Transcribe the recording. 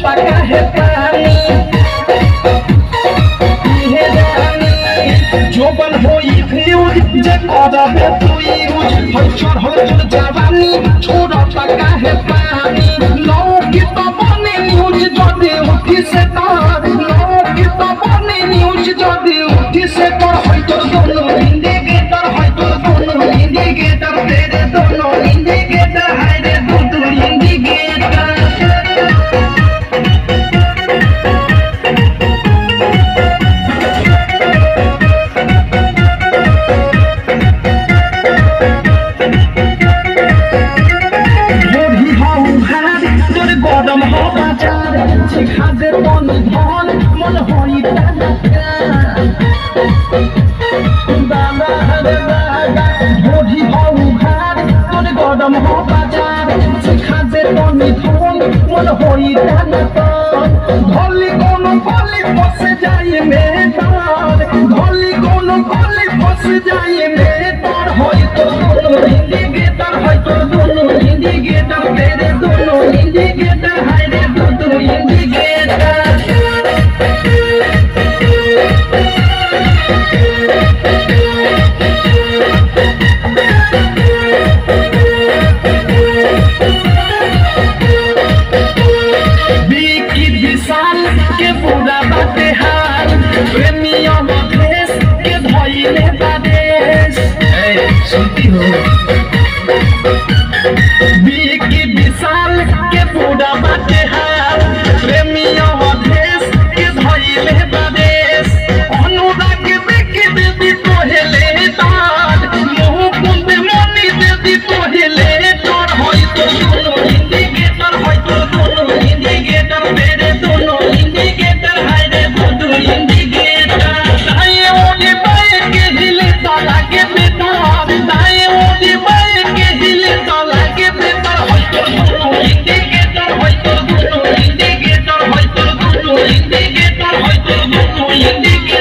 पका है पानी इहे जानी जोबन होई फ्यूज जे करबे तू यूज हर चढ़ल जवानी छोड़ पका है पानी लौ की तो बने न्यूज जदे उठी से तार लौ की तो बने न्यूज जदे उठी से तार होई तो दोनों इंडिकेटर होई तो दोनों इंडिकेटर तेरे दोनों इंडिकेटर है रे दोनों इंडिकेटर गरम हो बाजार खादे मन धन मन होई दनाका दाना हरे लागा ढोढी हो घाट तोर गरम हो बाजार खादे मन धन मन होई दनाका धोली कोनो गली फस जाए मेहतार धोली कोनो गली फस जाए मेहतार होई तो दोनों इंडिकेटर होई तो दोनों इंडिकेटर तेरे दोनों इंडिकेटर है रे दोनों इंडिकेटर बीकी विशाल के पूरा बाटे हाल प्रेमियों देश के धइले बादेश सुनती हो बीकी विशाल के पूरा बाटे हाल प्रेमियों देश के धइले बादेश अनुराग देखे देवी तोहेले तार मुंह कुंदे मनी देवी तोहेले तार होई तो दोनों इंडिकेटर होई तो दोनों इंडिकेटर तेरे दोनों इंडिकेटर है रे दोनों इंडिकेटर दाएं ओडी बाएं के हिले तो लागे बेतार दाएं ओडी बाएं के हिले तो लागे बेतार होई तो दोनों इंडिकेटर होई तो दोनों इंडिकेटर होई तो दोनों इंडिकेटर होई तो दोनों इंडिकेटर